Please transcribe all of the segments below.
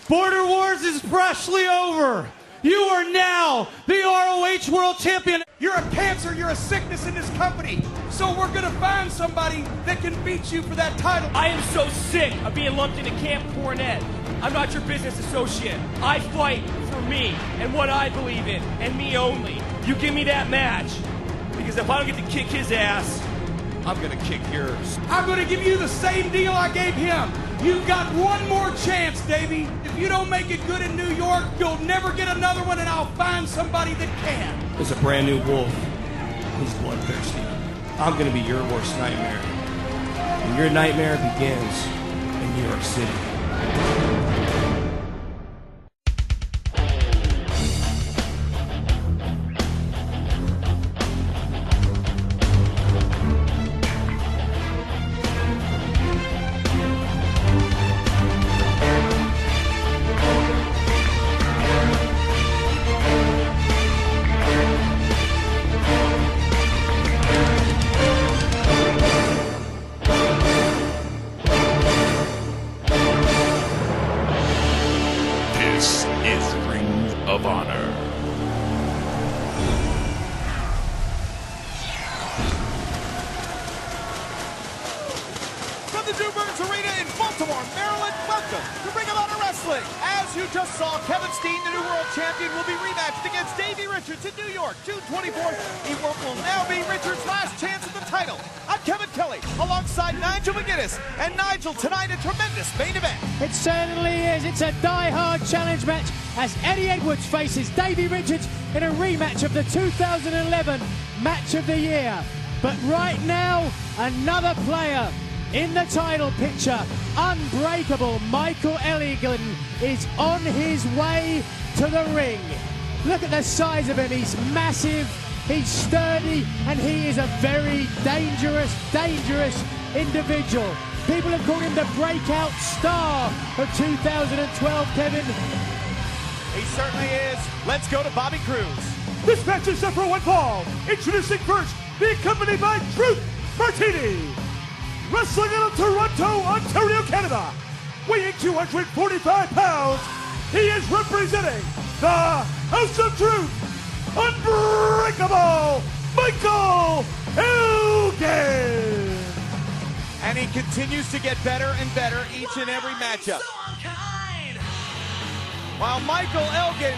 Border Wars is freshly over. You are now the ROH World Champion. You're a cancer, you're a sickness in this company. So we're gonna find somebody that can beat you for that title. I am so sick of being lumped into Camp Cornette. I'm not your business associate. I fight for me and what I believe in, and me only. You give me that match, because if I don't get to kick his ass, I'm gonna kick yours. I'm gonna give you the same deal I gave him. You've got one more chance, Davey. If you don't make it good in New York, you'll never get another one, and I'll find somebody that can. There's a brand new wolf. He's bloodthirsty. I'm gonna be your worst nightmare. And your nightmare begins in New York City. From the Duburns Arena in Baltimore, Maryland, welcome to Ring of Honor Wrestling. As you just saw, Kevin Steen, the new world champion, will be rematched against Davey Richards in New York, June 24th. It will now be Richards' last chance at the title. I'm Kevin Kelly, alongside Nigel Mcguinness. And Nigel, tonight a tremendous main event. It certainly is. It's a die-hard challenge match as Eddie Edwards faces Davey Richards in a rematch of the 2011 Match of the Year. But right now, another player in the title picture, unbreakable Michael Elgin, is on his way to the ring. Look at the size of him. He's massive, he's sturdy, and he is a very dangerous individual. People have called him the breakout star of 2012, Kevin. He certainly is. Let's go to Bobby Cruz. This match is set for one fall. Introducing first, the accompanied by Truth Martini. Wrestling out of Toronto, Ontario, Canada. Weighing 245 pounds, he is representing the House of Truth, Unbreakable Michael Elgin. And he continues to get better and better each and every matchup. While Michael Elgin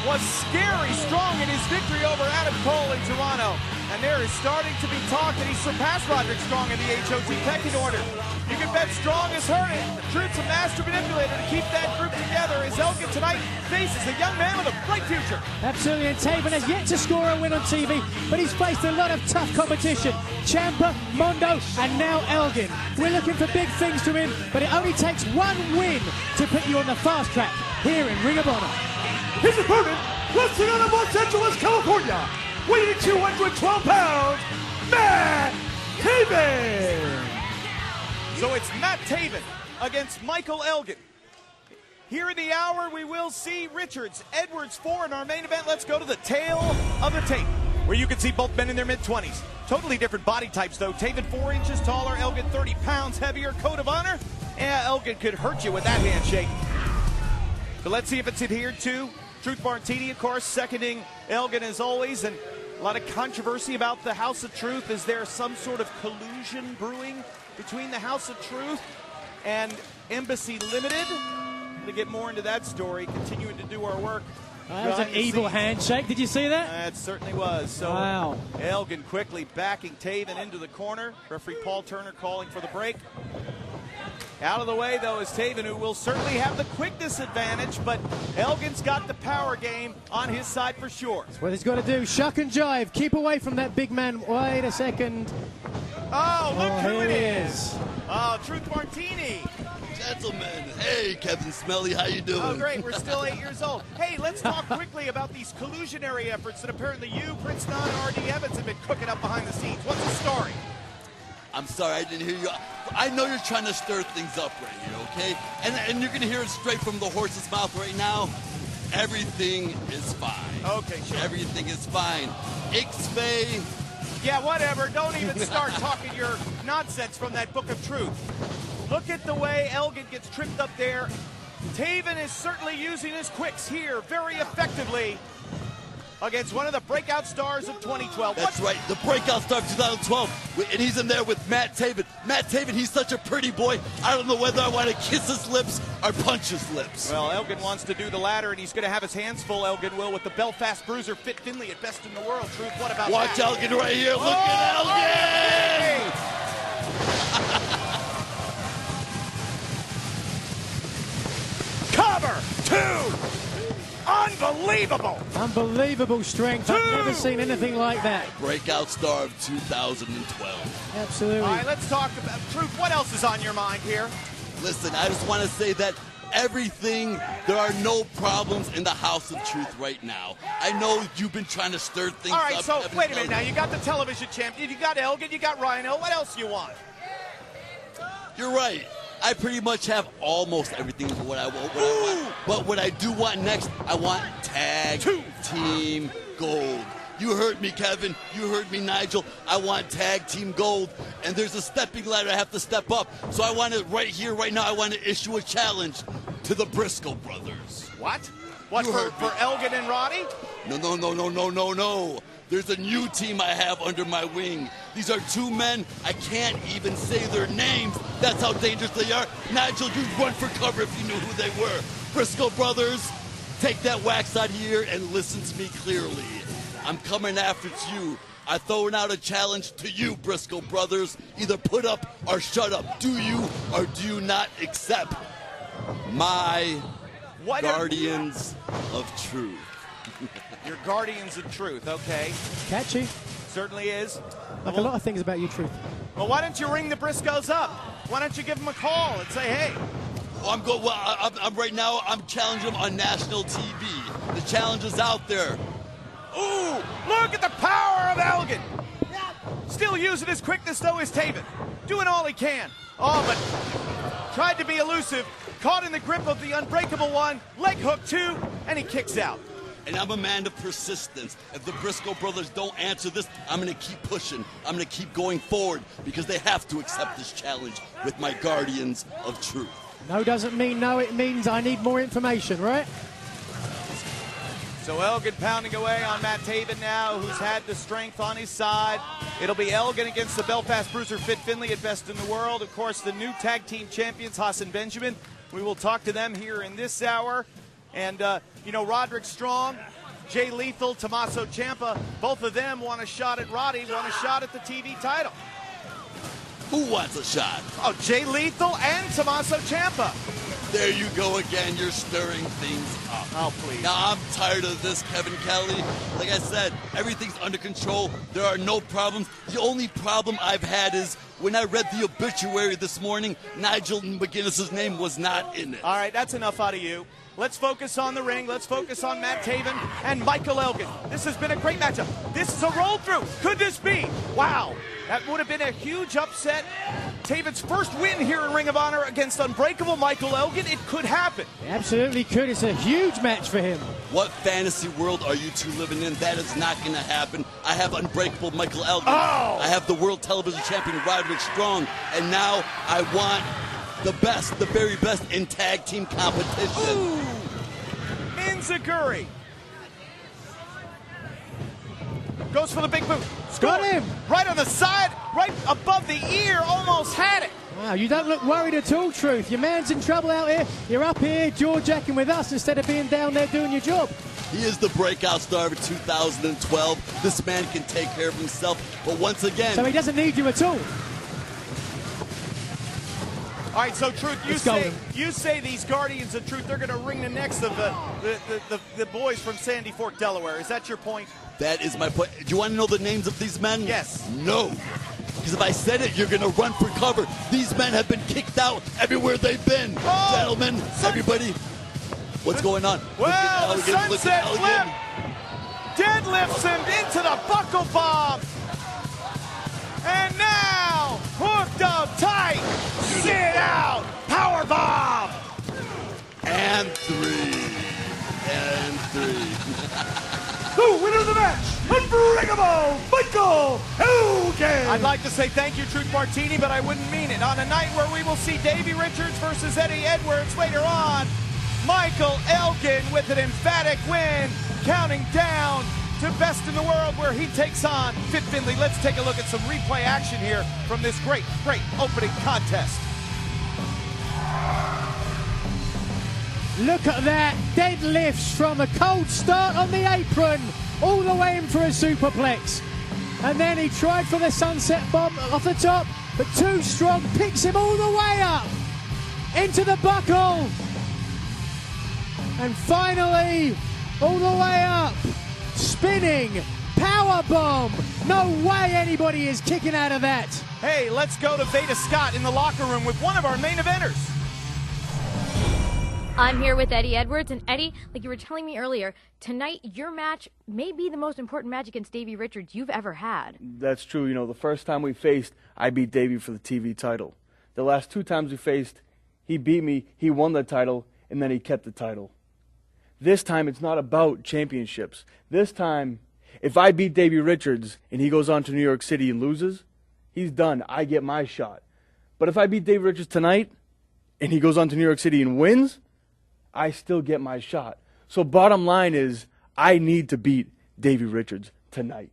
was scary strong in his victory over Adam Cole in Toronto. And there is starting to be talk that he surpassed Roderick Strong in the HOT pecking order. You can bet Strong has heard it. Truth's a master manipulator to keep that group together as Elgin tonight faces a young man with a bright future. Absolutely, and Taven has yet to score a win on TV, but he's faced a lot of tough competition. Ciampa, Mondo, and now Elgin. We're looking for big things from him, but it only takes one win to put you on the fast track here in Ring of Honor. His opponent, wrestling out of Los Angeles, California, weighing 212 pounds, Matt Taven. So it's Matt Taven against Michael Elgin. Here in the hour, we will see Richards, Edwards 4 in our main event. Let's go to the tail of the tape, where you can see both men in their mid-20s. Totally different body types, though. Taven 4 inches taller, Elgin 30 pounds heavier. Code of honor? Yeah, Elgin could hurt you with that handshake. But let's see if it's adhered to. Truth Martini, of course, seconding Elgin as always, and a lot of controversy about the House of Truth. Is there some sort of collusion brewing between the House of Truth and Embassy Limited? To get more into that story, continuing to do our work. That was an evil handshake. Did you see that? It certainly was. So wow. Elgin quickly backing Taven into the corner. Referee Paul Turner calling for the break. Out of the way, though, is Taven, who will certainly have the quickness advantage, but Elgin's got the power game on his side for sure. That's what he's got to do. Shuck and jive. Keep away from that big man. Wait a second. Oh, look who it is. Oh, Truth Martini. Gentlemen, hey, Kevin Smelly, how you doing? Oh, great. We're still 8 years old. Hey, let's talk quickly about these collusionary efforts that apparently you, Prince Don, and R.D. Evans have been cooking up behind the scenes. What's the story? I'm sorry, I didn't hear you. I know you're trying to stir things up right here, okay? And you're going to hear it straight from the horse's mouth right now. Everything is fine. Okay, sure. Everything is fine. Ixfay. Yeah, whatever. Don't even start talking your nonsense from that book of truth. Look at the way Elgin gets tripped up there Taven is certainly using his quicks here very effectively against one of the breakout stars of 2012. That's right, the breakout star of 2012. And he's in there with Matt Taven. Matt Taven, he's such a pretty boy. I don't know whether I want to kiss his lips or punch his lips. Well, Elgin wants to do the latter, and he's going to have his hands full, Elgin will, with the Belfast bruiser, Fit Finley at best in the world. Truth, what about Watch that? Elgin right here. Look at Elgin! Cover, 2. Unbelievable! Unbelievable strength. I've never seen anything like that. Breakout star of 2012. Absolutely. All right, let's talk about Truth. What else is on your mind here? Listen, I just want to say that there are no problems in the House of Truth right now. I know you've been trying to stir things up. All right, so Kevin wait a minute Kelly. now. You got the television champion, you got Elgin, you got Rhino. What else do you want? You're right. I pretty much have almost everything what I want. But what I do want next, I want Tag Team Gold. You heard me, Kevin. You heard me, Nigel. I want Tag Team Gold. And there's a stepping ladder I have to step up. So I want to, right here, right now, I want to issue a challenge to the Briscoe brothers. What? What, You heard for Elgin and Roddy? No. There's a new team I have under my wing. These are 2 men. I can't even say their names. That's how dangerous they are. Nigel, you'd run for cover if you knew who they were. Briscoe brothers, take that wax out here and listen to me clearly. I'm coming after you. I'm throwing out a challenge to you, Briscoe brothers. Either put up or shut up. Do you or do you not accept my Guardians of Truth? Your Guardians of Truth, okay. Catchy. Certainly is. Like a lot of things about you, Truth. Well, why don't you ring the Briscoes up? Why don't you give them a call and say, hey. I'm right now, I'm challenging them on national TV. The challenge is out there. Ooh, look at the power of Elgin. Still using his quickness, though, is Taven. Doing all he can. Oh, but tried to be elusive. Caught in the grip of the unbreakable one. Leg hook, 2, and he kicks out. And I'm a man of persistence. If the Briscoe brothers don't answer this, I'm going to keep pushing. I'm going to keep going forward because they have to accept this challenge with my Guardians of Truth. No doesn't mean no. It means I need more information, right? So Elgin pounding away on Matt Taven now, who's had the strength on his side. It'll be Elgin against the Belfast bruiser Fit Finley at best in the world. Of course, the new tag team champions, Haas and Benjamin. We will talk to them here in this hour. And, Roderick Strong, Jay Lethal, Tommaso Ciampa, both of them want a shot at Roddy, want a shot at the TV title. Who wants a shot? Oh, Jay Lethal and Tommaso Ciampa. There you go again. You're stirring things up. Oh, please. Now, I'm tired of this, Kevin Kelly. Like I said, everything's under control. There are no problems. The only problem I've had is when I read the obituary this morning, Nigel Mcguinness' name was not in it. All right, that's enough out of you. Let's focus on the ring. Let's focus on Matt Taven and Michael Elgin. This has been a great matchup. This is a roll through. Could this be? Wow. That would have been a huge upset. Taven's first win here in Ring of Honor against unbreakable Michael Elgin. It could happen. It absolutely could. It's a huge match for him. What fantasy world are you 2 living in? That is not going to happen. I have unbreakable Michael Elgin. Oh! I have the world television champion Roderick Strong. And now I want the best, the very best in tag team competition. Ooh! Inzaguri. Goes for the big boot. Got him. Right on the side, right above the ear, almost had it. Wow, you don't look worried at all, Truth. Your man's in trouble out here. You're up here jaw-jacking with us instead of being down there doing your job. He is the breakout star of 2012. This man can take care of himself. But once again... So he doesn't need you at all. All right, so Truth, you say these Guardians of Truth, they're going to wring the necks of the boys from Sandy Fork, Delaware. Is that your point? That is my point. Do you want to know the names of these men? Yes. No. Because if I said it, you're going to run for cover. These men have been kicked out everywhere they've been. Oh, Gentlemen, everybody, what's going on? Well, the sunset flip deadlifts him into the buckle bomb. And now, hooked up tight, sit out, power bomb. And 3. The winner of the match, unbreakable Michael Elgin. I'd like to say thank you, Truth Martini, but I wouldn't mean it. On a night where we will see Davey Richards versus Eddie Edwards later on Michael Elgin with an emphatic win, counting down to Best in the World, where he takes on Fit Finley. Let's take a look at some replay action here from this great opening contest. Look at that, deadlifts from a cold start on the apron, all the way in for a superplex. And then he tried for the sunset bomb off the top, but too strong, picks him all the way up into the buckle. And finally, all the way up, spinning, power bomb. No way anybody is kicking out of that. Hey, let's go to Veda Scott in the locker room with one of our main eventers. I'm here with Eddie Edwards, and Eddie, like you were telling me earlier, tonight your match may be the most important match against Davey Richards you've ever had. That's true. You know, the first time we faced, I beat Davey for the TV title. The last 2 times we faced, he beat me, he won the title, and then he kept the title. This time, it's not about championships. This time, if I beat Davey Richards and he goes on to New York City and loses, he's done. I get my shot. But if I beat Davey Richards tonight and he goes on to New York City and wins, I still get my shot. So bottom line is, I need to beat Davey Richards tonight.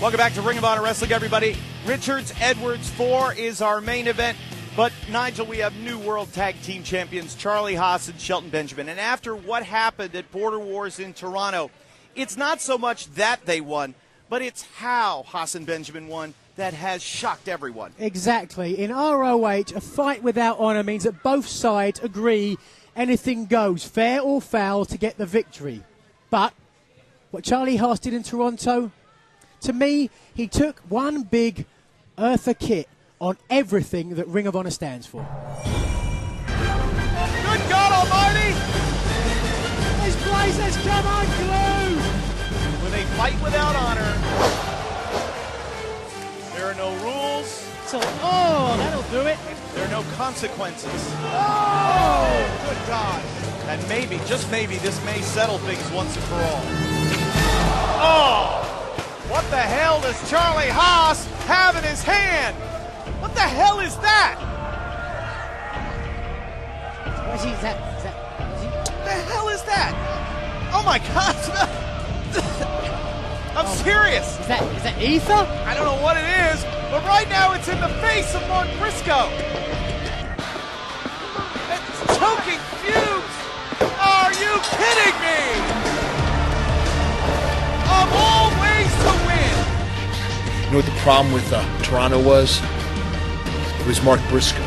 Welcome back to Ring of Honor Wrestling, everybody. Richards-Edwards 4 is our main event. But, Nigel, we have new World Tag Team Champions, Charlie Haas and Shelton Benjamin. And after what happened at Border Wars in Toronto, it's not so much that they won, but it's how Haas and Benjamin won that has shocked everyone. Exactly. In ROH, a fight without honour means that both sides agree anything goes, fair or foul, to get the victory. But what Charlie Haas did in Toronto, to me, he took one big Eartha Kitt on everything that Ring of Honor stands for. Good God Almighty! This place has come unglued! With a fight without honor, there are no rules. So, oh, that'll do it. There are no consequences. Oh, good God. And maybe, just maybe, this may settle things once and for all. Oh! What the hell does Charlie Haas have in his hand? What the hell is that? What is that? What the hell is that? Oh my God! I'm serious. Is that ether? I don't know what it is, but right now it's in the face of Mark Briscoe. It's choking fumes. Are you kidding me? Of all ways to win. You know what the problem with Toronto was? It was Mark Briscoe.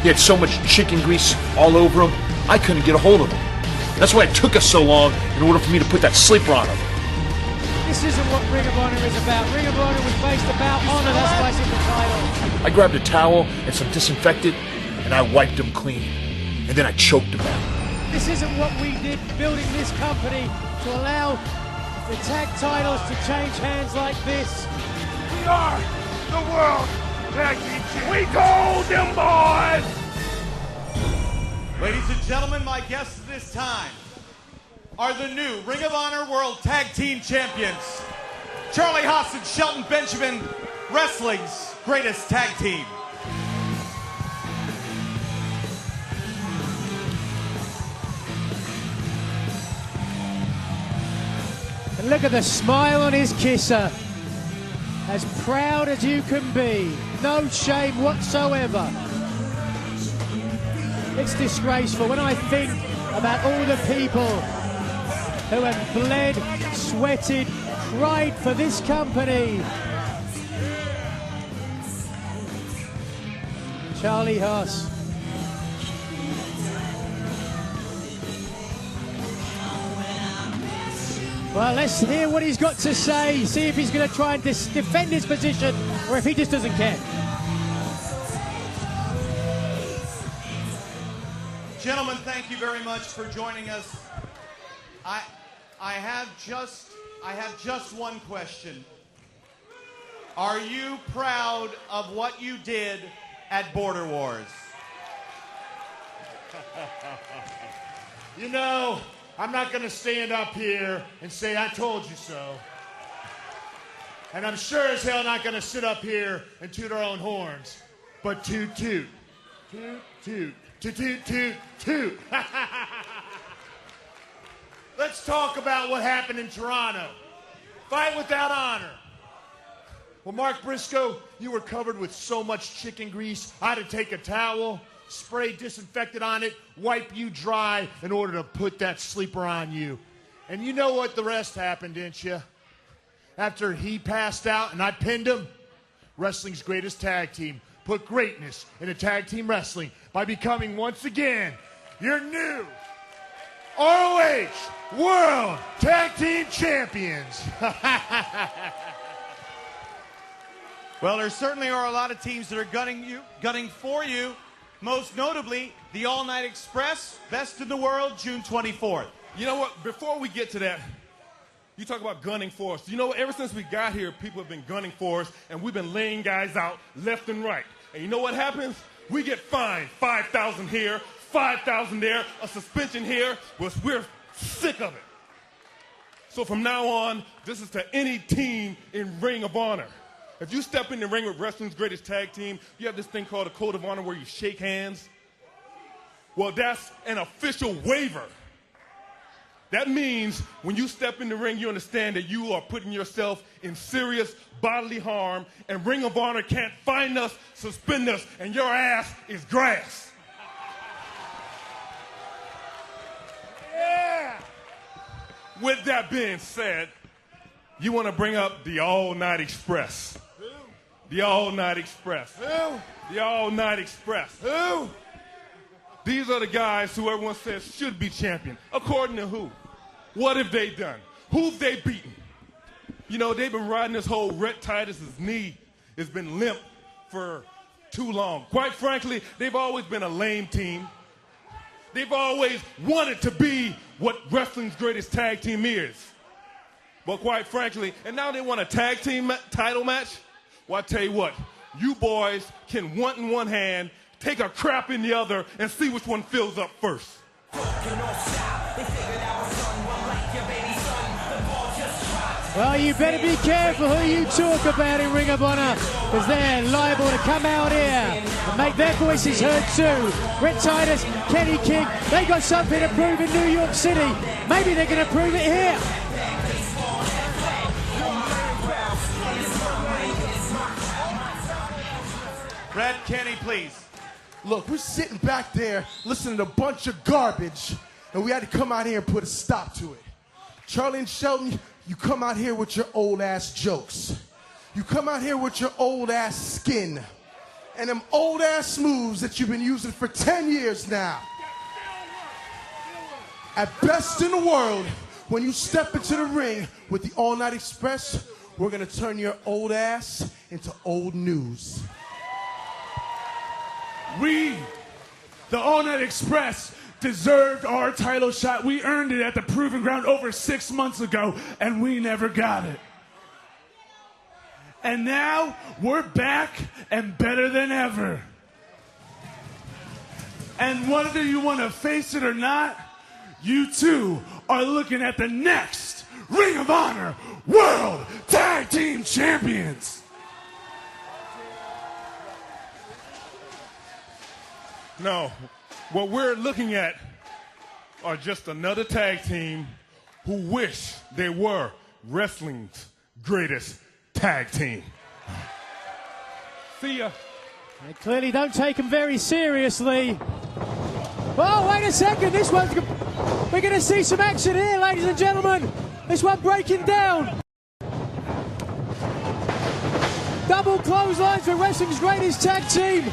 He had so much chicken grease all over him, I couldn't get a hold of him. That's why it took us so long in order for me to put that sleeper on him. This isn't what Ring of Honor is about. Ring of Honor was based about honor. That's why it's in the title. I grabbed a towel and some disinfectant, and I wiped him clean. And then I choked him out. This isn't what we did building this company to allow the tag titles to change hands like this. We are the World Tag Team Champions. We told them, boys! Ladies and gentlemen, my guests this time are the new Ring of Honor World Tag Team Champions, Charlie Haas and Shelton Benjamin, wrestling's greatest tag team. And look at the smile on his kisser. As proud as you can be. No shame whatsoever. It's disgraceful when I think about all the people who have bled, sweated, cried for this company. Charlie Haas. Well, let's hear what he's got to say, see if he's going to try and defend his position or if he just doesn't care. Gentlemen, thank you very much for joining us. I have just one question. Are you proud of what you did at Border Wars? You know, I'm not going to stand up here and say I told you so. And I'm sure as hell not going to sit up here and toot our own horns. But toot toot. Toot toot. Two. Let's talk about what happened in Toronto. Fight without honor. Well, Mark Briscoe, you were covered with so much chicken grease, I had to take a towel, spray disinfectant on it, wipe you dry in order to put that sleeper on you. And you know what the rest happened, didn't you? After he passed out and I pinned him, wrestling's greatest tag team put greatness into tag team wrestling by becoming once again your new ROH World Tag Team Champions. Well, there certainly are a lot of teams that are gunning for you. Most notably, the All Night Express, Best in the World, June 24th. You know what? Before we get to that, you talk about gunning for us. You know, ever since we got here, people have been gunning for us, and we've been laying guys out left and right. And you know what happens? We get fined. 5,000 here, 5,000 there, a suspension here. We're sick of it. So from now on, this is to any team in Ring of Honor. If you step in the ring with wrestling's greatest tag team, you have this thing called a Code of Honor where you shake hands. Well, that's an official waiver. That means when you step in the ring, you understand that you are putting yourself in serious bodily harm, and Ring of Honor can't fine us, suspend us, and your ass is grass. Yeah! With that being said, you want to bring up the All Night Express. Who? The All Night Express. Who? The All Night Express. Who? These are the guys who everyone says should be champion. According to who? What have they done? Who've they beaten? You know, they've been riding this whole Rhett Titus's knee has been limp for too long. Quite frankly, they've always been a lame team. They've always wanted to be what wrestling's greatest tag team is. But quite frankly, and now they want a tag team title match? Well, I tell you what, you boys can want in one hand, take a crap in the other, and see which one fills up first. Well, you better be careful who you talk about in Ring of Honor, because they're liable to come out here and make their voices heard too. Rhett Titus, Kenny King, they got something to prove in New York City. Maybe they're going to prove it here. Brad, Kenny, please. Look, we're sitting back there listening to a bunch of garbage, and we had to come out here and put a stop to it. Charlie and Shelton, you come out here with your old-ass jokes. You come out here with your old-ass skin and them old-ass moves that you've been using for 10 years now. At Best in the World, when you step into the ring with the All Night Express, we're going to turn your old ass into old news. We, the All Night Express, deserved our title shot. We earned it at the Proving Ground over 6 months ago, and we never got it. And now, we're back and better than ever. And whether you want to face it or not, you too are looking at the next Ring of Honor World Tag Team Champions. No, what we're looking at are just another tag team who wish they were wrestling's greatest tag team. See ya. They clearly don't take them very seriously. Oh, wait a second. This one's... We're going to see some action here, ladies and gentlemen. This one breaking down. Double clotheslines for wrestling's greatest tag team.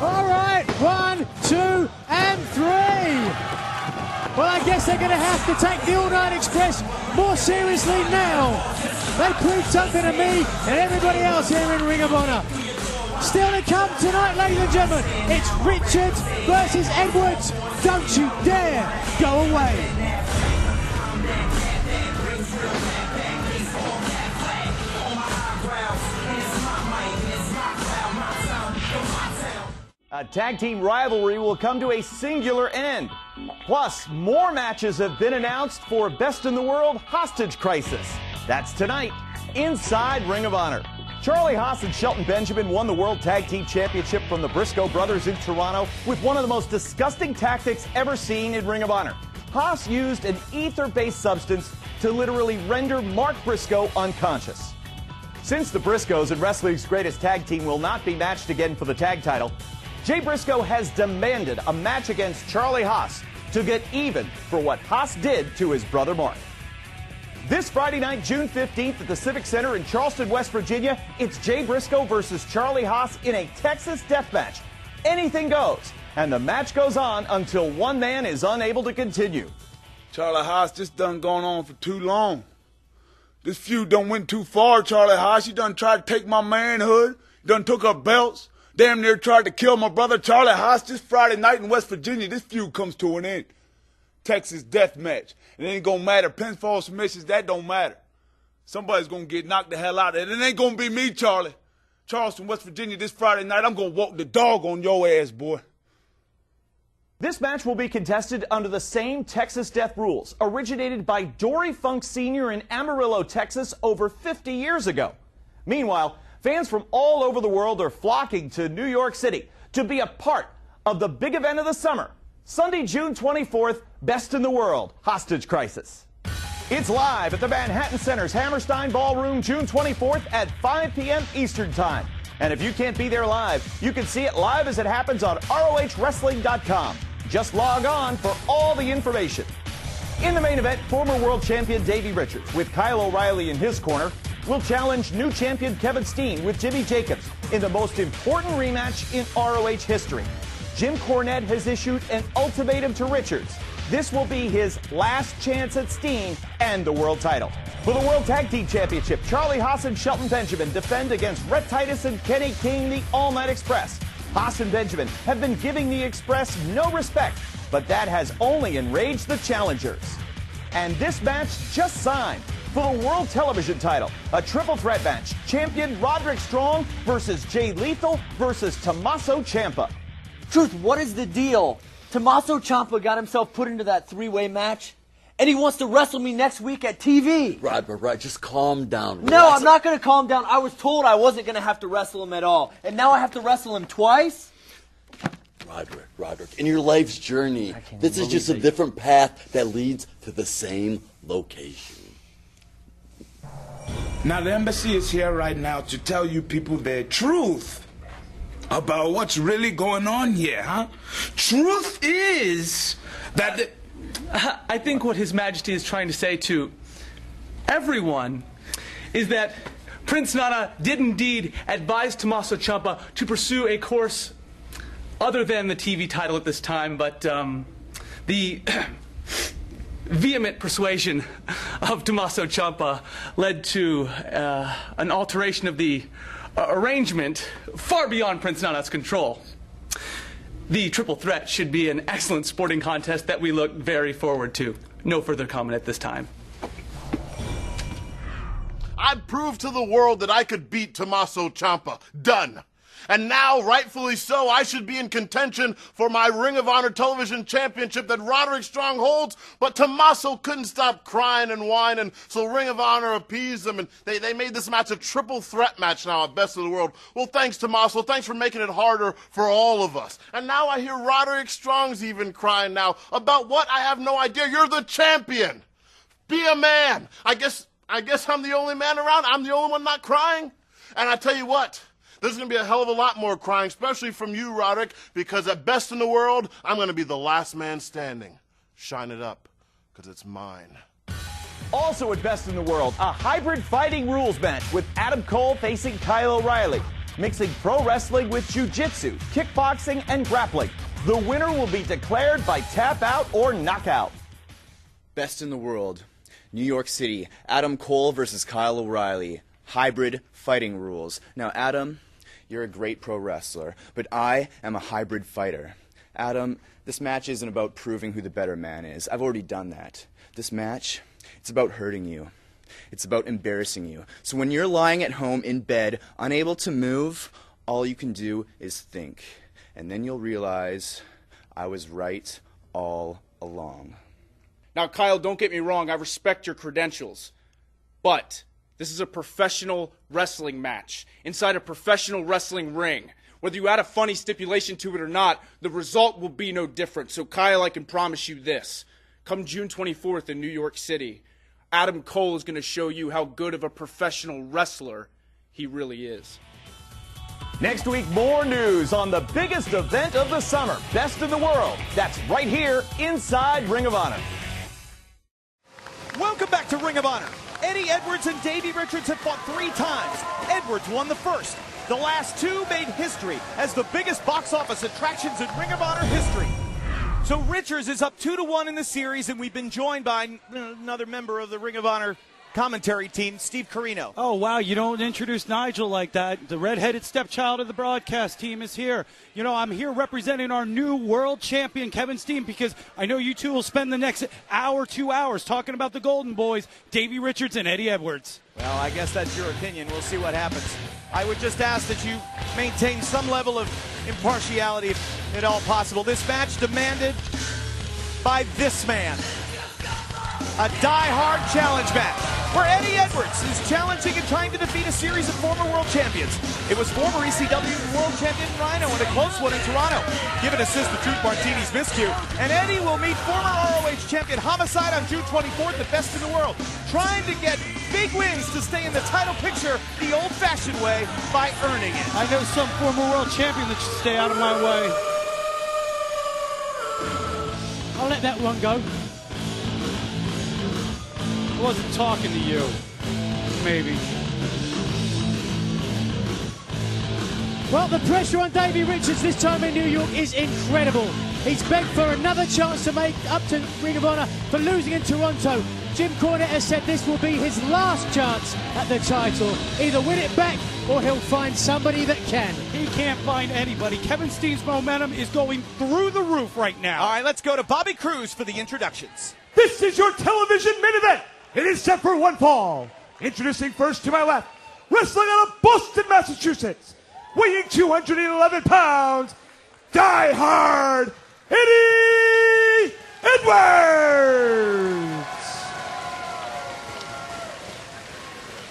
All right, 1, 2, and 3. Well, I guess they're going to have to take the All Night Express more seriously now. They proved something to me and everybody else here in Ring of Honor. Still to come tonight, ladies and gentlemen, it's Richards versus Edwards. Don't you dare go away. A tag team rivalry will come to a singular end. Plus, more matches have been announced for Best in the World Hostage Crisis. That's tonight, inside Ring of Honor. Charlie Haas and Shelton Benjamin won the World Tag Team Championship from the Briscoe brothers in Toronto with one of the most disgusting tactics ever seen in Ring of Honor. Haas used an ether-based substance to literally render Mark Briscoe unconscious. Since the Briscoes and wrestling's greatest tag team will not be matched again for the tag title, Jay Briscoe has demanded a match against Charlie Haas to get even for what Haas did to his brother Mark. This Friday night, June 15th at the Civic Center in Charleston, West Virginia, it's Jay Briscoe versus Charlie Haas in a Texas death match. Anything goes, and the match goes on until one man is unable to continue. Charlie Haas, this done gone on for too long. This feud done went too far, Charlie Haas. You done tried to take my manhood. You done took our belts. Damn near tried to kill my brother Charlie Haas. This Friday night in West Virginia, this feud comes to an end. Texas death match. It ain't gonna matter. Pinfall submissions, that don't matter. Somebody's gonna get knocked the hell out. And it ain't gonna be me, Charlie. Charleston, West Virginia, this Friday night, I'm gonna walk the dog on your ass, boy. This match will be contested under the same Texas death rules, originated by Dory Funk Sr. in Amarillo, Texas, over 50 years ago. Meanwhile, fans from all over the world are flocking to New York City to be a part of the big event of the summer. Sunday, June 24th, Best in the World, Hostage Crisis. It's live at the Manhattan Center's Hammerstein Ballroom, June 24th at 5 p.m. Eastern Time. And if you can't be there live, you can see it live as it happens on ROHWrestling.com. Just log on for all the information. In the main event, former world champion Davey Richards, with Kyle O'Reilly in his corner, will challenge new champion Kevin Steen with Jimmy Jacobs in the most important rematch in ROH history. Jim Cornette has issued an ultimatum to Richards. This will be his last chance at Steen and the world title. For the World Tag Team Championship, Charlie Haas and Shelton Benjamin defend against Rhett Titus and Kenny King, the All Night Express. Haas and Benjamin have been giving the Express no respect, but that has only enraged the challengers. And this match just signed for the World Television title, a triple threat match. Champion Roderick Strong versus Jay Lethal versus Tommaso Ciampa. Truth, what is the deal? Tommaso Ciampa got himself put into that three-way match, and he wants to wrestle me next week at TV. Right, just calm down. No, I'm not going to calm down. I was told I wasn't going to have to wrestle him at all, and now I have to wrestle him twice? Roderick, in your life's journey, this is just a different path that leads to the same location. Now, the embassy is here right now to tell you people the truth about what's really going on here, huh? Truth is that... I think what His Majesty is trying to say to everyone is that Prince Nana did indeed advise Tommaso Ciampa to pursue a course other than the TV title at this time, but the vehement persuasion of Tommaso Ciampa led to an alteration of the arrangement far beyond Prince Nana's control. The triple threat should be an excellent sporting contest that we look very forward to. No further comment at this time. I proved to the world that I could beat Tommaso Ciampa. Done. And now, rightfully so, I should be in contention for my Ring of Honor Television Championship that Roderick Strong holds, but Tommaso couldn't stop crying and whining, so Ring of Honor appeased them, and they made this match a triple threat match now at Best of the World. Well, thanks, Tommaso. Thanks for making it harder for all of us. And now I hear Roderick Strong's even crying now. About what? I have no idea. You're the champion. Be a man. I guess I'm the only man around. I'm the only one not crying. And I tell you what, there's going to be a hell of a lot more crying, especially from you, Roderick, because at Best in the World, I'm going to be the last man standing. Shine it up, because it's mine. Also at Best in the World, a hybrid fighting rules match with Adam Cole facing Kyle O'Reilly, mixing pro wrestling with jiu-jitsu, kickboxing, and grappling. The winner will be declared by tap out or knockout. Best in the World, New York City, Adam Cole versus Kyle O'Reilly, hybrid fighting rules. Now, Adam, you're a great pro wrestler, but I am a hybrid fighter. Adam, this match isn't about proving who the better man is. I've already done that. This match, it's about hurting you. It's about embarrassing you. So when you're lying at home in bed, unable to move, all you can do is think. And then you'll realize I was right all along. Now, Kyle, don't get me wrong. I respect your credentials. But this is a professional wrestling match inside a professional wrestling ring. Whether you add a funny stipulation to it or not, the result will be no different. So Kyle, I can promise you this. Come June 24th in New York City, Adam Cole is going to show you how good of a professional wrestler he really is. Next week, more news on the biggest event of the summer, Best in the World. That's right here inside Ring of Honor. Welcome back to Ring of Honor. Eddie Edwards and Davey Richards have fought 3 times. Edwards won the first. The last 2 made history as the biggest box office attractions in Ring of Honor history. So Richards is up 2-1 in the series, and we've been joined by another member of the Ring of Honor commentary team, Steve Corino. Oh, wow, you don't introduce Nigel like that. The redheaded stepchild of the broadcast team is here. You know, I'm here representing our new world champion, Kevin Steen, because I know you two will spend the next hour, 2 hours talking about the Golden Boys, Davey Richards and Eddie Edwards. Well, I guess that's your opinion. We'll see what happens. I would just ask that you maintain some level of impartiality if at all possible. This match demanded by this man. A die-hard challenge match where Eddie Edwards is challenging and trying to defeat a series of former world champions. It was former ECW world champion Rhino in a close one in Toronto. Give an assist to Truth Martini's miscue. And Eddie will meet former ROH champion Homicide on June 24th at Best in the World, trying to get big wins to stay in the title picture the old-fashioned way by earning it. I know some former world champion that should stay out of my way. I'll let that one go. I wasn't talking to you. Maybe. Well, the pressure on Davey Richards this time in New York is incredible. He's begged for another chance to make up to Ring of Honor for losing in Toronto. Jim Cornette has said this will be his last chance at the title. Either win it back or he'll find somebody that can. He can't find anybody. Kevin Steen's momentum is going through the roof right now. All right, let's go to Bobby Cruz for the introductions. This is your television main event. It is set for one fall. Introducing first to my left, wrestling out of Boston, Massachusetts, weighing 211 pounds, Die Hard Eddie Edwards.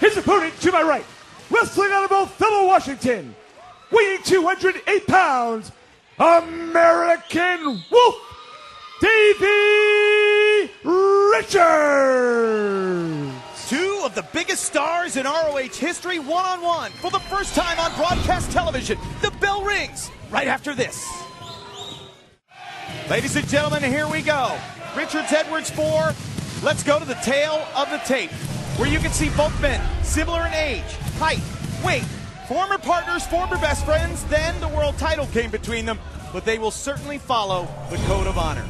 His opponent to my right, wrestling out of Othello, Washington, weighing 208 pounds, American Wolf, Davey Richards. 2 of the biggest stars in ROH history, one-on-one for the first time on broadcast television. The bell rings right after this. Ladies and gentlemen, here we go. Richards, Edwards 4. Let's go to the tail of the tape, where you can see both men similar in age, height, weight, former partners, former best friends. Then the world title came between them, but they will certainly follow the code of honor.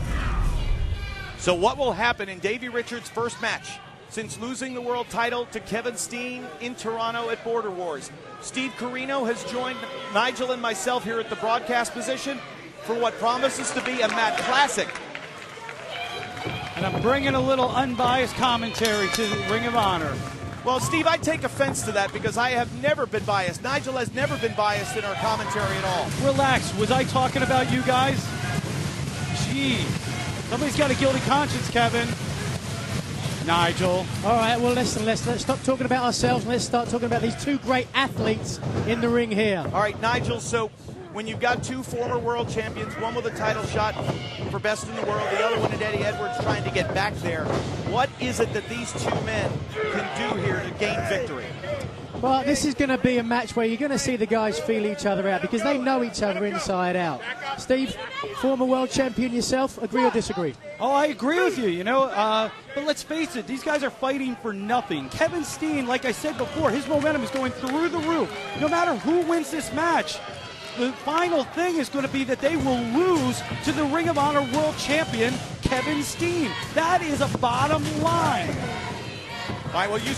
So what will happen in Davey Richards' first match since losing the world title to Kevin Steen in Toronto at Border Wars? Steve Corino has joined Nigel and myself here at the broadcast position for what promises to be a Matt Classic. And I'm bringing a little unbiased commentary to the Ring of Honor. Well, Steve, I take offense to that because I have never been biased. Nigel has never been biased in our commentary at all. Relax. Was I talking about you guys? Gee. Somebody's got a guilty conscience, Kevin. Nigel. All right, well, listen, let's stop talking about ourselves and let's start talking about these 2 great athletes in the ring here. All right, Nigel, so when you've got 2 former world champions, one with a title shot for Best in the World, the other one in Eddie Edwards trying to get back there, what is it that these 2 men can do here to gain victory? Well, this is going to be a match where you're going to see the guys feel each other out because they know each other inside out. Steve, former world champion yourself, agree or disagree? Oh, I agree with you, you know. But let's face it, these guys are fighting for nothing. Kevin Steen, like I said before, his momentum is going through the roof. No matter who wins this match, the final thing is going to be that they will lose to the Ring of Honor world champion, Kevin Steen. That is a bottom line. All right, well, you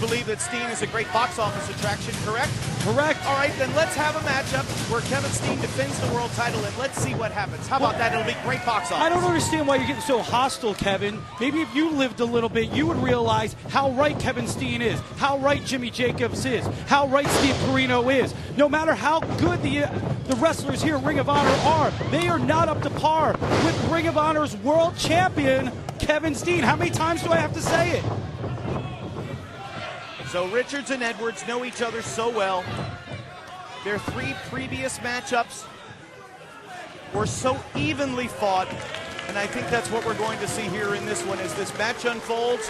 believe that Steen is a great box office attraction, correct? Correct. All right, then let's have a matchup where Kevin Steen defends the world title, and let's see what happens. How about that? It'll be great box office. I don't understand why you're getting so hostile, Kevin. Maybe if you lived a little bit, you would realize how right Kevin Steen is, how right Jimmy Jacobs is, how right Steve Corino is. No matter how good the wrestlers here at Ring of Honor are, they are not up to par with Ring of Honor's world champion, Kevin Steen. How many times do I have to say it? So Richards and Edwards know each other so well. Their 3 previous matchups were so evenly fought, and I think that's what we're going to see here in this one as this match unfolds.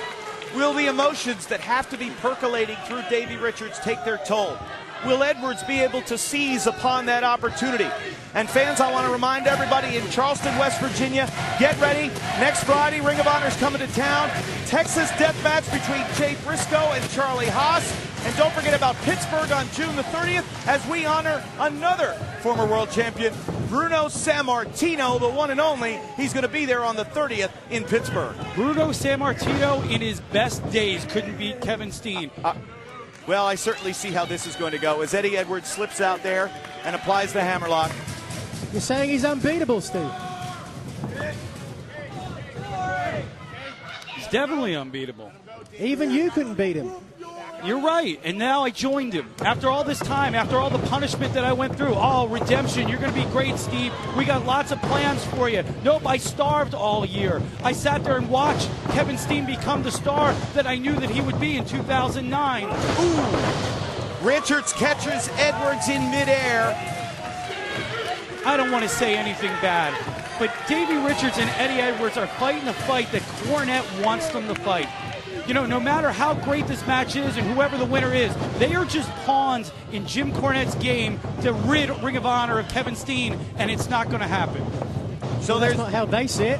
Will the emotions that have to be percolating through Davey Richards take their toll? Will Edwards be able to seize upon that opportunity? And fans, I want to remind everybody in Charleston, West Virginia, get ready. Next Friday, Ring of Honor's coming to town. Texas death match between Jay Briscoe and Charlie Haas. And don't forget about Pittsburgh on June the 30th as we honor another former world champion, Bruno Sammartino, the one and only. He's going to be there on the 30th in Pittsburgh. Bruno Sammartino in his best days couldn't beat Kevin Steen. Well, I certainly see how this is going to go as Eddie Edwards slips out there and applies the hammerlock. You're saying he's unbeatable, Steve? He's definitely unbeatable. Even you couldn't beat him. You're right, and now I joined him. After all this time, after all the punishment that I went through, oh, redemption, you're going to be great, Steve. We got lots of plans for you. Nope, I starved all year. I sat there and watched Kevin Steen become the star that I knew that he would be in 2009. Ooh! Richards catches Edwards in midair. I don't want to say anything bad, but Davey Richards and Eddie Edwards are fighting a fight that Cornette wants them to fight. You know, no matter how great this match is and whoever the winner is, they are just pawns in Jim Cornette's game to rid Ring of Honor of Kevin Steen, and it's not going to happen. So that's not how they see it.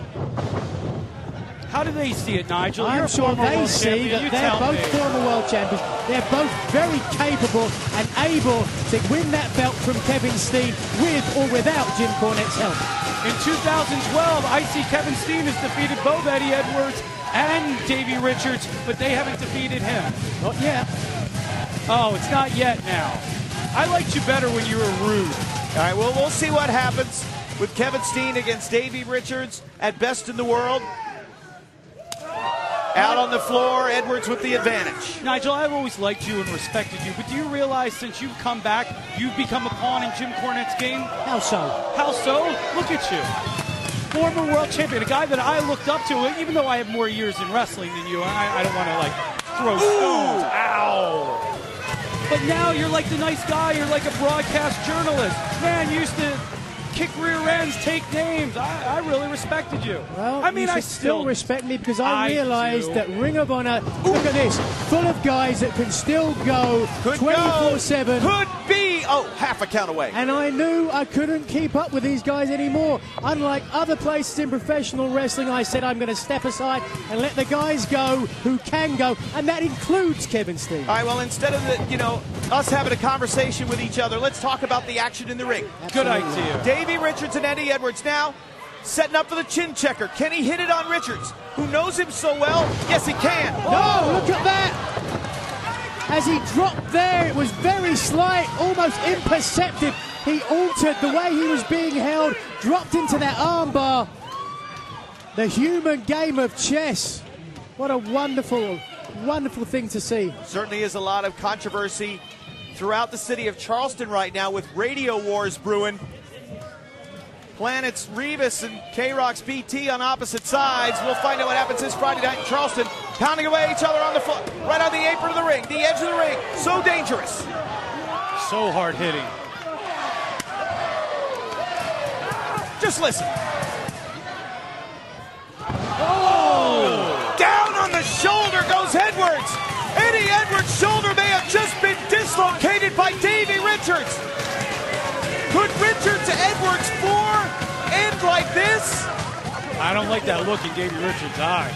How do they see it, Nigel? I'm sure they see that they're both former world champions. They're both very capable and able to win that belt from Kevin Steen with or without Jim Cornette's help. In 2012, I see Kevin Steen has defeated both Eddie Edwards and Davey Richards, but they haven't defeated him. Not yet. Oh, it's not yet now. I liked you better when you were rude. All right, well, we'll see what happens with Kevin Steen against Davey Richards at Best in the World. Out on the floor, Edwards with the advantage. Nigel, I've always liked you and respected you, but do you realize since you've come back, you've become a pawn in Jim Cornette's game? How so? How so? Look at you. Former world champion, a guy that I looked up to, even though I have more years in wrestling than you. I don't want to, like, throw stones. Ow! But now you're like the nice guy. You're like a broadcast journalist. Man, you used to kick rear ends, take names. I really respected you. Well, I mean, you I still respect me because I do. realized that Ring of Honor, look at this, full of guys that can still go 24/7. Could be, half a count away. And I knew I couldn't keep up with these guys anymore. Unlike other places in professional wrestling, I said I'm going to step aside and let the guys go who can go, and that includes Kevin Steen. All right, well, instead of us having a conversation with each other, let's talk about the action in the ring. Good idea. Davey Richards and Eddie Edwards now setting up for the chin checker. Can he hit it on Richards, who knows him so well? Yes, he can. No, look at that. As he dropped there, it was very slight, almost imperceptible. He altered the way he was being held, dropped into that armbar. The human game of chess. What a wonderful, wonderful thing to see. Certainly is a lot of controversy throughout the city of Charleston right now with radio wars brewing. Planets Revis and K-Rock's BT on opposite sides. We'll find out what happens this Friday night in Charleston. Pounding away each other on the floor, right on the apron of the ring, the edge of the ring. So dangerous. So hard hitting. Just listen. Oh! Down on the shoulder goes Edwards. Eddie Edwards' shoulder may have just been dislocated by Davey Richards. Could Richards Edwards 4 end like this? I don't like that look in Davey Richards' eyes.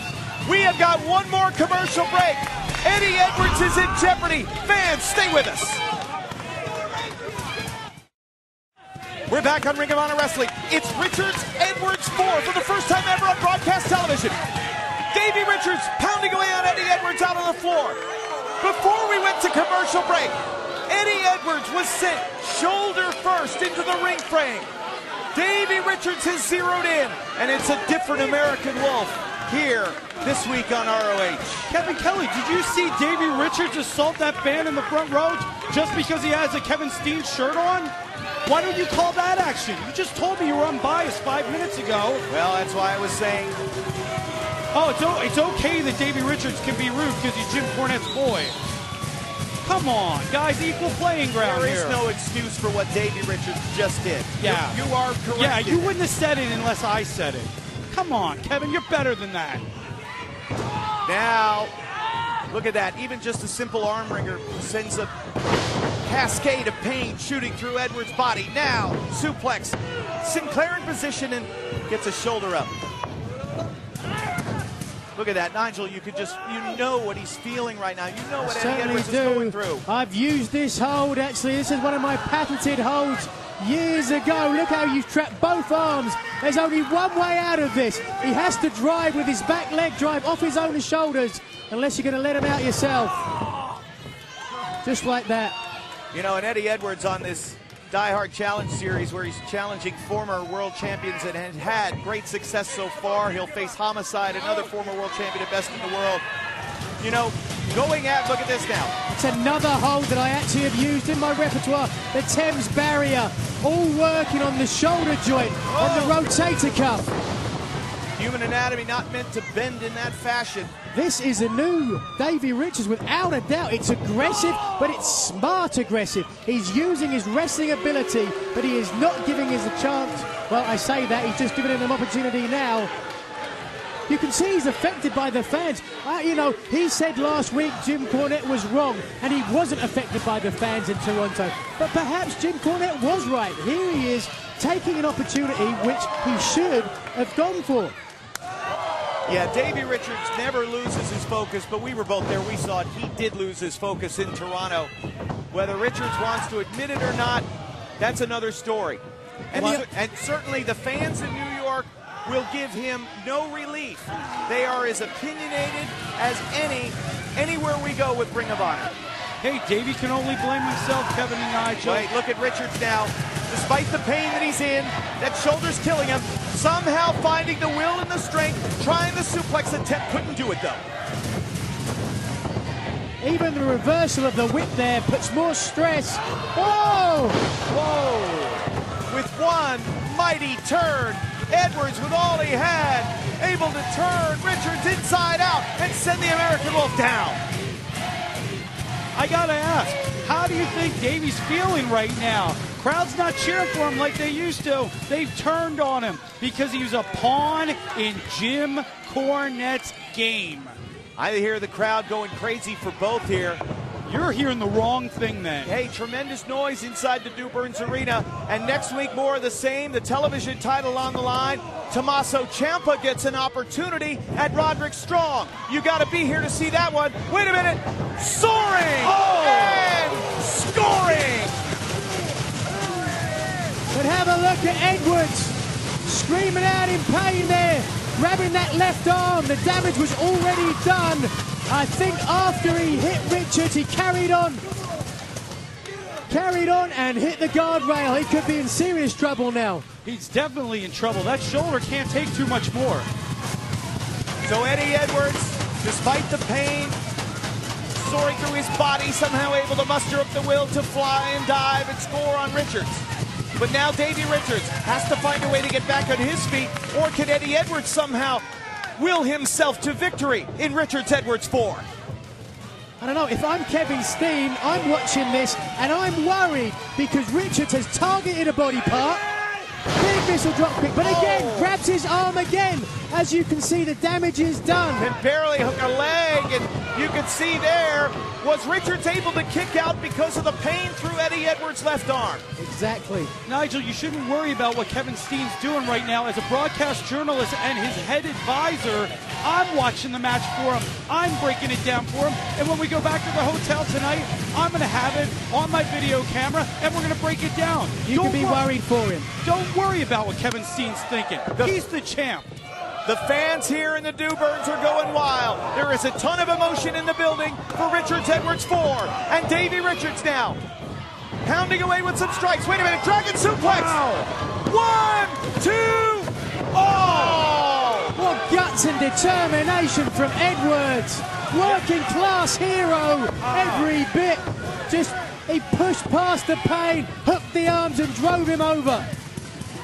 We have got one more commercial break. Eddie Edwards is in jeopardy. Fans, stay with us. We're back on Ring of Honor Wrestling. It's Richards Edwards 4 for the first time ever on broadcast television. Davey Richards pounding away on Eddie Edwards out on the floor. Before we went to commercial break, Eddie Edwards was sent shoulder first into the ring frame. Davey Richards has zeroed in, and it's a different American Wolf here this week on ROH. Kevin Kelly, did you see Davey Richards assault that fan in the front row just because he has a Kevin Steen shirt on? Why don't you call that action? You just told me you were unbiased 5 minutes ago. Well, that's why I was saying. Oh, it's okay that Davey Richards can be rude because he's Jim Cornette's boy. Come on, guys, equal playing ground There here. is no excuse for what Davey Richards just did. Yeah. You are correct. Yeah, you wouldn't have said it unless I said it. Come on, Kevin, you're better than that. Now, look at that. Even just a simple arm wringer sends a cascade of pain shooting through Edwards' body. Now, suplex. Sinclair in position and gets a shoulder up. Look at that, Nigel. You know what he's feeling right now. You know what Eddie Edwards is going through. I've used this hold, actually. This is one of my patented holds years ago. Look how you've trapped both arms. There's only one way out of this. He has to drive with his back leg drive off his own shoulders, unless you're going to let him out yourself. Just like that. You know, and Eddie Edwards on this Die Hard Challenge series where he's challenging former world champions and has had great success so far. He'll face Homicide, another former world champion at Best in the World. You know, look at this now. It's another hold that I actually have used in my repertoire. The Thames barrier, all working on the shoulder joint, on the rotator cuff. Human anatomy not meant to bend in that fashion. This is a new Davey Richards, without a doubt. It's aggressive, but it's smart aggressive. He's using his wrestling ability, but he is not giving us a chance. Well, I say that, he's just giving him an opportunity now. You can see he's affected by the fans. You know, he said last week Jim Cornette was wrong, and he wasn't affected by the fans in Toronto. But perhaps Jim Cornette was right. Here he is, taking an opportunity which he should have gone for. Yeah, Davey Richards never loses his focus, but we were both there. We saw it. He did lose his focus in Toronto. Whether Richards wants to admit it or not, that's another story. And certainly the fans in New York will give him no relief. They are as opinionated as anywhere we go with Ring of Honor. Hey, Davey can only blame himself, Kevin and Nigel. Wait, look at Richards now. Despite the pain that he's in, that shoulder's killing him, somehow finding the will and the strength, trying the suplex attempt, couldn't do it though. Even the reversal of the whip there puts more stress. Whoa! Whoa! With one mighty turn, Edwards, with all he had, able to turn Richards inside out and send the American Wolf down. I gotta ask, how do you think Davey's feeling right now? Crowd's not cheering for him like they used to. They've turned on him because he was a pawn in Jim Cornette's game. I hear the crowd going crazy for both here. You're hearing the wrong thing then. Hey, tremendous noise inside the Duburns Arena. And next week, more of the same. The television title on the line. Tommaso Ciampa gets an opportunity at Roderick Strong. You got to be here to see that one. Wait a minute. Soaring! Oh! And scoring! But have a look at Edwards. Screaming out in pain there. Grabbing that left arm. The damage was already done. I think after he hit Richards, he carried on and hit the guardrail. He could be in serious trouble now. He's definitely in trouble. That shoulder can't take too much more. So Eddie Edwards, despite the pain, soaring through his body, somehow able to muster up the will to fly and dive and score on Richards. But now Davey Richards has to find a way to get back on his feet, or can Eddie Edwards somehow will himself to victory in Richards-Edwards 4? I don't know, if I'm Kevin Steen, I'm watching this and I'm worried because Richards has targeted a body part. Big missile drop kick, but again, grabs his arm again. As you can see, the damage is done. Can barely hook a leg, and you can see there, was Richards able to kick out because of the pain through Eddie Edwards' left arm? Exactly. Nigel, you shouldn't worry about what Kevin Steen's doing right now. As a broadcast journalist and his head advisor, I'm watching the match for him. I'm breaking it down for him. And when we go back to the hotel tonight, I'm going to have it on my video camera, and we're going to break it down. You can be worried for him. Don't worry about what Kevin Steen's thinking. He's the champ. The fans here in the Duburns are going wild. There is a ton of emotion in the building for Richards-Edwards 4. And Davey Richards now pounding away with some strikes. Wait a minute, Dragon Suplex. Wow. 1, 2, oh! What guts and determination from Edwards. Working class hero, every bit. Just, he pushed past the pain, hooked the arms and drove him over.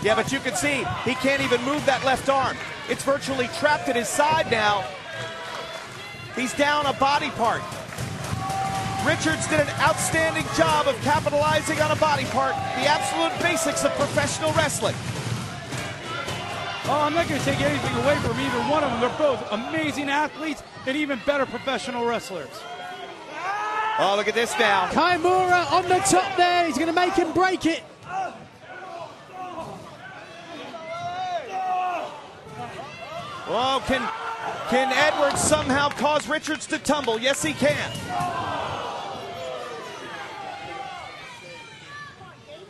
Yeah, but you can see he can't even move that left arm. It's virtually trapped at his side now. He's down a body part. Richards did an outstanding job of capitalizing on a body part, the absolute basics of professional wrestling. Oh, I'm not going to take anything away from either one of them. They're both amazing athletes and even better professional wrestlers. Oh, look at this now. Kaimura on the top there. He's going to make him break it. Oh, can Edwards somehow cause Richards to tumble? Yes, he can.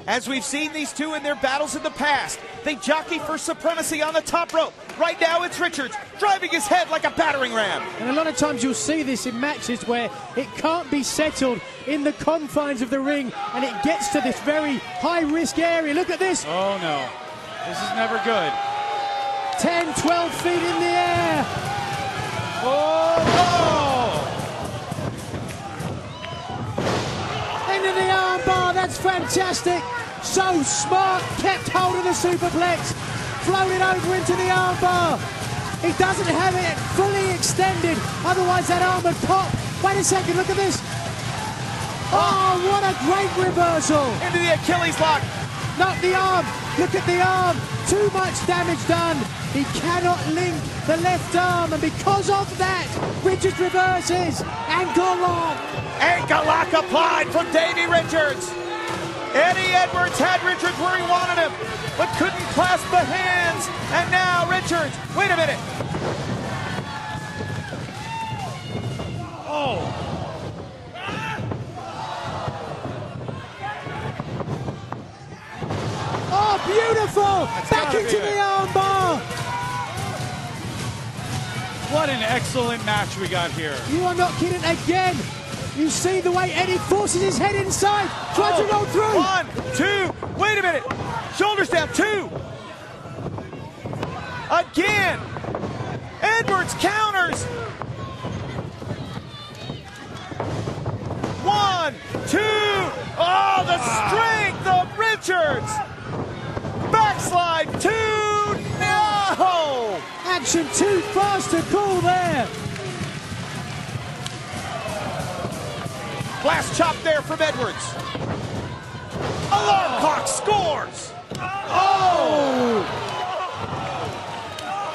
As we've seen these two in their battles in the past, they jockey for supremacy on the top rope. Right now it's Richards driving his head like a battering ram. And a lot of times you'll see this in matches where it can't be settled in the confines of the ring and it gets to this very high-risk area. Look at this. Oh, no. This is never good. 10, 12 feet in the air. Oh! Into the armbar, that's fantastic. So smart, kept hold of the superplex, floated over into the armbar. He doesn't have it fully extended, otherwise that arm would pop. Wait a second, look at this. Oh, what a great reversal. Into the Achilles lock. Not the arm, look at the arm. Too much damage done. He cannot link the left arm, and because of that, Richards reverses. Ankle lock. Ankle lock applied from Davey Richards. Eddie Edwards had Richards where he wanted him, but couldn't clasp the hands. And now Richards, wait a minute. Oh. Oh, beautiful. Back into the armbar. What an excellent match we got here. You are not kidding again. You see the way Eddie forces his head inside, tries to roll through. 1, 2, wait a minute. Shoulders down, 2. Again. Edwards counters. 1, 2. Oh, the strength of Richards. Backslide, 2. No. Action too fast to call there. Glass chop there from Edwards. Alarm clock scores. Oh!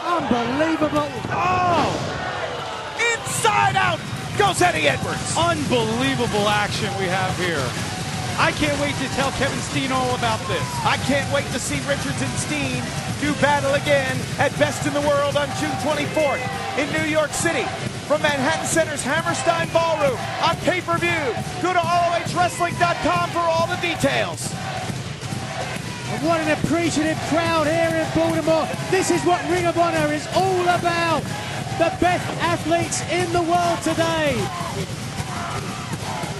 Unbelievable. Oh! Inside out goes Eddie Edwards. Unbelievable action we have here. I can't wait to tell Kevin Steen all about this. I can't wait to see Richards and Steen do battle again at Best in the World on June 24th in New York City from Manhattan Center's Hammerstein Ballroom on pay-per-view. Go to ROHWrestling.com for all the details. And what an appreciative crowd here in Baltimore. This is what Ring of Honor is all about. The best athletes in the world today.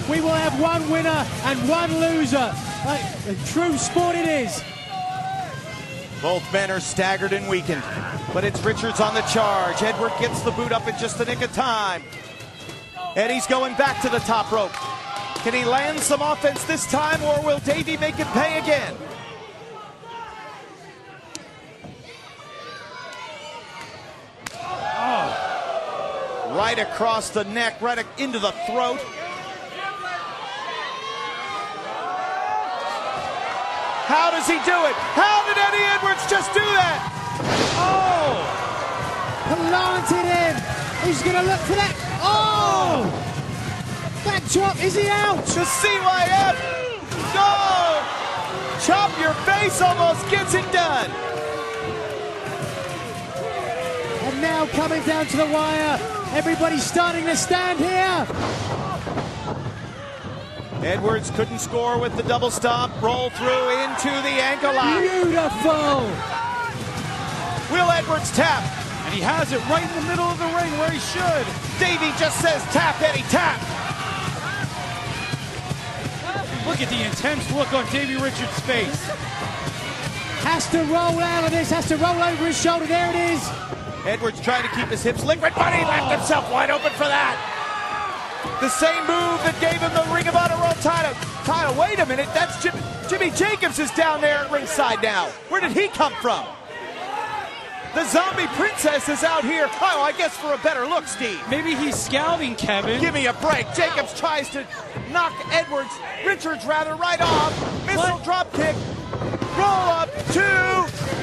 We will have one winner and one loser. A true sport it is. Both men are staggered and weakened, but it's Richards on the charge. Edward gets the boot up in just the nick of time. Eddie's going back to the top rope. Can he land some offense this time, or will Davey make him pay again? Oh. Right across the neck, right into the throat. How does he do it? How did Eddie Edwards just do that? Oh! Planted him. He's going to look for that. Oh! Back chop. Is he out? The CYF. No! Chop your face almost gets it done. And now coming down to the wire. Everybody's starting to stand here. Edwards couldn't score with the double stomp. Roll through into the ankle lock. Beautiful. Will Edwards tap? And he has it right in the middle of the ring where he should. Davey just says tap, Eddie, tap. Look at the intense look on Davey Richards' face. Has to roll out of this, has to roll over his shoulder. There it is. Edwards trying to keep his hips liquid, but he left himself wide open for that. The same move that gave him the Ring of Honor World title. Wait a minute, that's Jimmy Jacobs is down there at ringside now. Where did he come from? The Zombie Princess is out here. Oh, I guess for a better look, Steve. Maybe he's scouting, Kevin. Give me a break. Jacobs tries to knock Richards right off. Missile drop kick. Roll up, 2,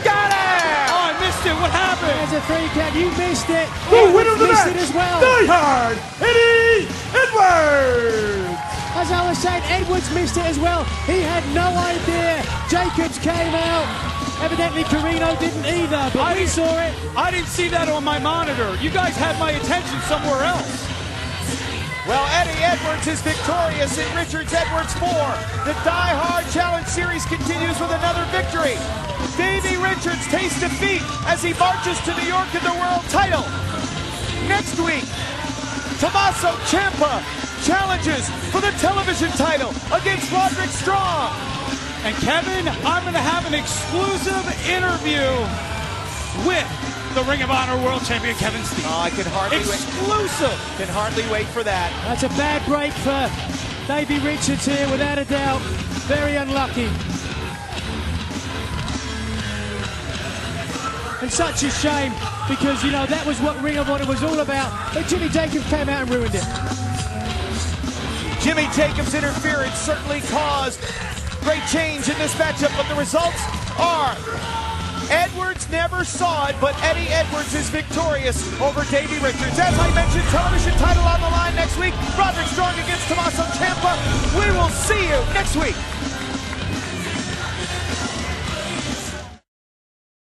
got it! Oh, I missed it. What happened? There's a 3 count. You missed it. The winner of the missed match, it as well. Die Hard, Eddie Edwards! As I was saying, Edwards missed it as well. He had no idea. Jacobs came out. Evidently, Carino didn't either, but we saw it. I didn't see that on my monitor. You guys had my attention somewhere else. Well, Eddie Edwards is victorious in Richards-Edwards 4. The Die Hard Challenge Series continues with another victory. Davey Richards tastes defeat as he marches to New York in the world title. Next week, Tommaso Ciampa challenges for the television title against Roderick Strong. And Kevin, I'm going to have an exclusive interview with the Ring of Honor World Champion Kevin Steen. Oh, I can hardly wait. Exclusive! Can hardly wait for that. That's a bad break for Davey Richards here, without a doubt. Very unlucky. And such a shame, because, you know, that was what Ring of Honor was all about. But Jimmy Jacobs came out and ruined it. Jimmy Jacobs' interference certainly caused great change in this matchup, but the results are Edwards never saw it, but Eddie Edwards is victorious over Davey Richards. As I mentioned, television title on the line next week. Roderick Strong against Tommaso Ciampa. We will see you next week.